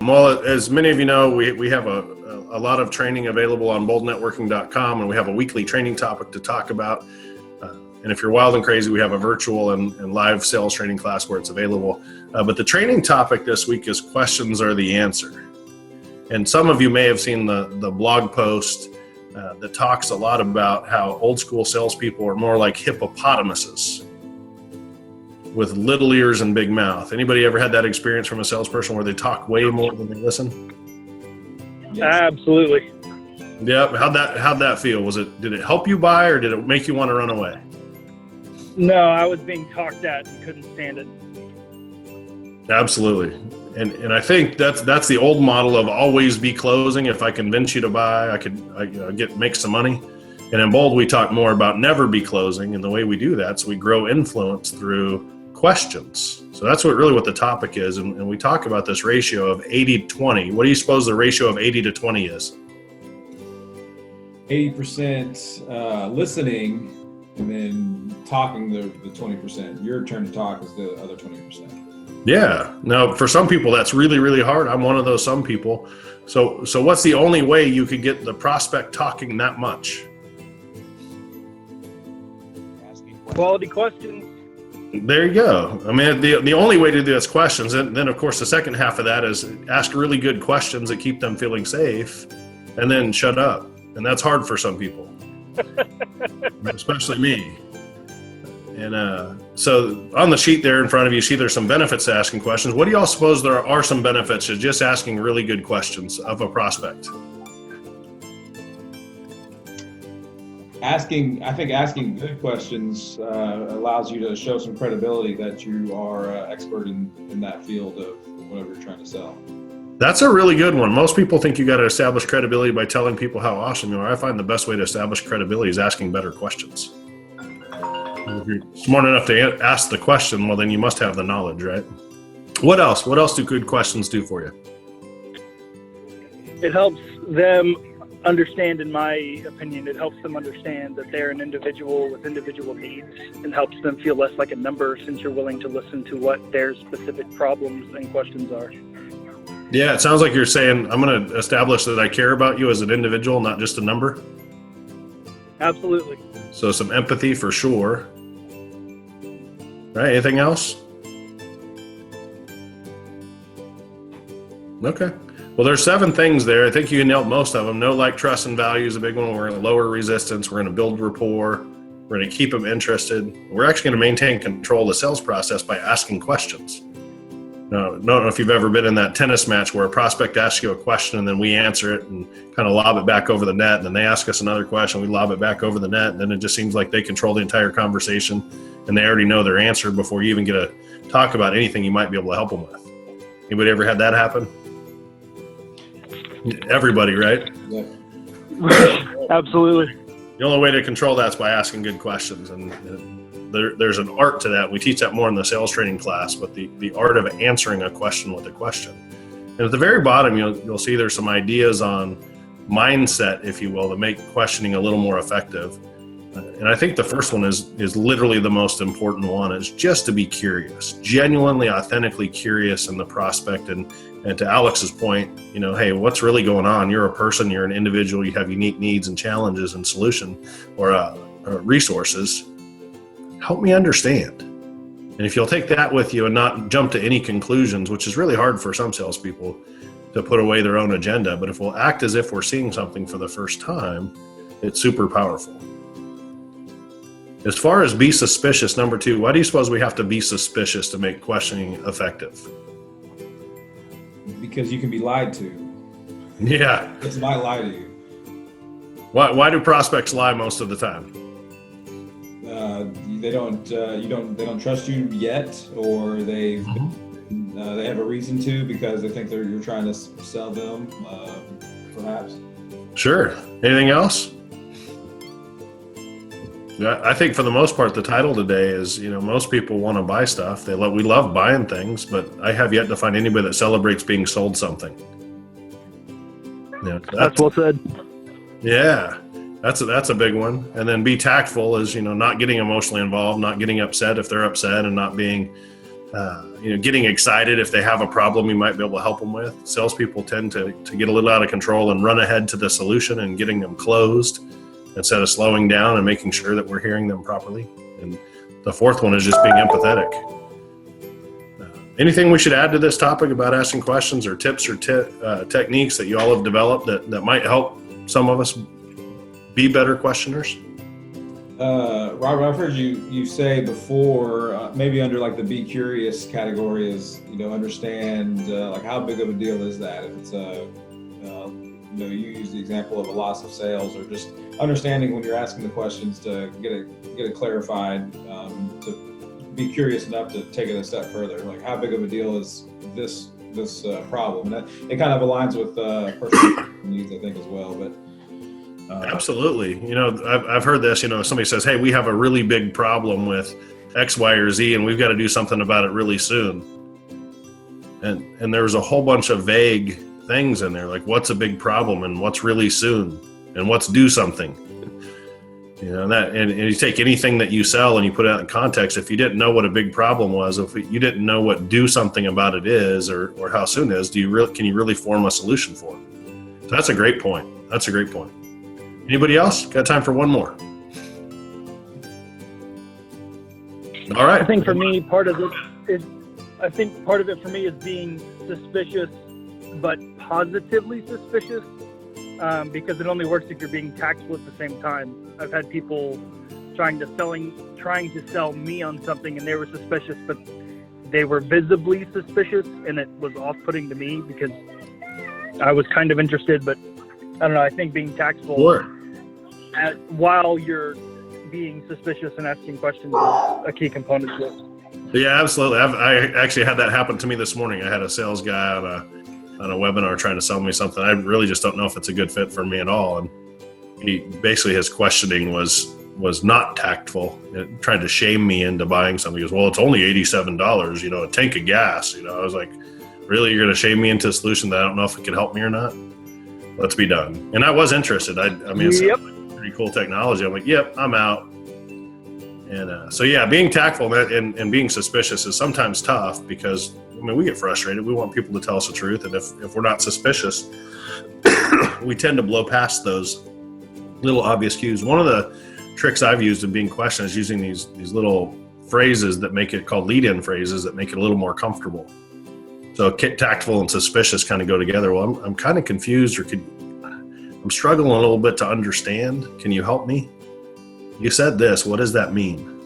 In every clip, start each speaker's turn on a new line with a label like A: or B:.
A: Well, as many of you know, we have a lot of training available on boldnetworking.com, and we have a weekly training topic to talk about. And if you're wild and crazy, we have a virtual and live sales training class where it's available. But the training topic this week is questions are the answer. And some of you may have seen the blog post that talks a lot about how old school salespeople are more like hippopotamuses with little ears and big mouth. Anybody ever had that experience from a salesperson where they talk way more than they listen?
B: Yes. Absolutely.
A: Yeah. How'd that feel? Did it help you buy, or did it make you want to run away?
B: No, I was being talked at and couldn't stand it.
A: Absolutely. And I think that's the old model of always be closing. If I convince you to buy, I make some money. And in Bold, we talk more about never be closing. And the way we do that is we grow influence through questions. So that's what the topic is. And we talk about this ratio of 80-20. What do you suppose the ratio of 80 to 20 is?
C: 80% listening, and then talking the 20%. Your turn to talk is the other 20%.
A: Yeah. Now, for some people, that's really, really hard. I'm one of those some people. So what's the only way you could get the prospect talking that much?
B: Quality questions.
A: There you go. I mean, the only way to do is questions. And then, of course, the second half of that is ask really good questions that keep them feeling safe, and then shut up. And that's hard for some people, especially me. And so on the sheet there in front of you, see there's some benefits to asking questions. What do y'all suppose there are some benefits to just asking really good questions of a prospect?
C: I think asking good questions allows you to show some credibility that you are expert in that field of whatever you're trying to sell.
A: That's a really good one. Most people think you got to establish credibility by telling people how awesome you are. I find the best way to establish credibility is asking better questions. If you're smart enough to ask the question, well, then you must have the knowledge, right? What else? What else do good questions do for you?
B: It helps them understand, in my opinion, it helps them understand that they're an individual with individual needs, and helps them feel less like a number, since you're willing to listen to what their specific problems and questions are.
A: Yeah, it sounds like you're saying, I'm going to establish that I care about you as an individual, not just a number.
B: Absolutely.
A: So some empathy for sure. Right, anything else? Okay. Well, there's 7 things there. I think you nailed most of them. Know, like, trust, and value is a big one. We're going to lower resistance. We're going to build rapport. We're going to keep them interested. We're actually going to maintain control of the sales process by asking questions. Now, I don't know if you've ever been in that tennis match where a prospect asks you a question and then we answer it and kind of lob it back over the net, and then they ask us another question, we lob it back over the net, and then it just seems like they control the entire conversation and they already know their answer before you even get to talk about anything you might be able to help them with. Anybody ever had that happen? Everybody, right?
C: Yeah.
B: Absolutely.
A: The only way to control that is by asking good questions, and there's an art to that. We teach that more in the sales training class, but the art of answering a question with a question. And at the very bottom, you'll see there's some ideas on mindset, if you will, to make questioning a little more effective. And I think the first one is literally the most important one, is just to be curious, genuinely, authentically curious in the prospect. And to Alex's point, hey, what's really going on? You're a person, you're an individual, you have unique needs and challenges and solution or resources. Help me understand. And if you'll take that with you and not jump to any conclusions, which is really hard for some salespeople to put away their own agenda, but if we'll act as if we're seeing something for the first time, it's super powerful. As far as be suspicious, number 2, why do you suppose we have to be suspicious to make questioning effective?
C: Because you can be lied to.
A: Yeah.
C: It's might lie to you.
A: Why do prospects lie most of the time?
C: They don't trust you yet, or they have a reason to, because they think you're trying to sell them, perhaps.
A: Sure. Anything else? I think for the most part, the title today is, most people want to buy stuff. We love buying things, but I have yet to find anybody that celebrates being sold something.
B: That's well said.
A: Yeah, that's a big one. And then be tactful is, not getting emotionally involved, not getting upset if they're upset, and not being getting excited if they have a problem you might be able to help them with. Salespeople tend to get a little out of control and run ahead to the solution and getting them closed instead of slowing down and making sure that we're hearing them properly. And the fourth one is just being empathetic. Anything we should add to this topic about asking questions or tips or techniques that you all have developed that might help some of us be better questioners?
C: Robert, I've heard you say before, maybe under like the be curious category is, understand like how big of a deal is that? If it's you use the example of a loss of sales, or just understanding when you're asking the questions to get it clarified, to be curious enough to take it a step further. Like how big of a deal is this problem? And it kind of aligns with personal needs, I think, as well. But
A: absolutely. I've heard this, somebody says, hey, we have a really big problem with X, Y, or Z, and we've got to do something about it really soon. And there's a whole bunch of vague things in there, like what's a big problem and what's really soon and what's do something. And you take anything that you sell and you put it out in context. If you didn't know what a big problem was, if you didn't know what do something about it is, or how soon it is, can you really form a solution for it? So that's a great point. Anybody else? Got time for one more? All right.
B: I think for me, part of it for me is being suspicious, but positively suspicious, because it only works if you're being tactful at the same time. I've had people trying to sell me on something, and they were suspicious, but they were visibly suspicious, and it was off-putting to me because I was kind of interested, but I don't know. I think being tactful while you're being suspicious and asking questions is a key component to it.
A: Yeah, absolutely. I actually had that happen to me this morning. I had a sales guy on a webinar trying to sell me something. I really just don't know if it's a good fit for me at all. And his questioning was not tactful. It tried to shame me into buying something. He goes, well, it's only $87, a tank of gas. I was like, really? You're going to shame me into a solution that I don't know if it could help me or not? Let's be done. And I was interested. It's pretty cool technology. I'm like, yep, I'm out. And so being tactful and being suspicious is sometimes tough because we get frustrated. We want people to tell us the truth, and if we're not suspicious, we tend to blow past those little obvious cues. One of the tricks I've used in being questioned is using these little phrases that make it called lead-in phrases that make it a little more comfortable. So tactful and suspicious kind of go together. Well, I'm kind of confused, or I'm struggling a little bit to understand. Can you help me? You said this. What does that mean?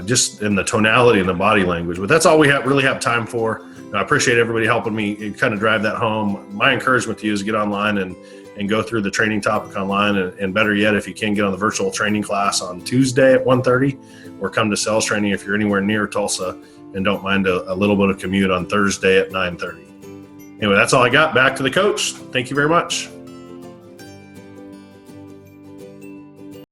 A: Just in the tonality and the body language. But that's all we really have time for. I appreciate everybody helping me kind of drive that home. My encouragement to you is get online and go through the training topic online. And better yet, if you can, get on the virtual training class on Tuesday at 1:30, or come to sales training if you're anywhere near Tulsa and don't mind a little bit of commute on Thursday at 9:30. Anyway, that's all I got. Back to the coach. Thank you very much.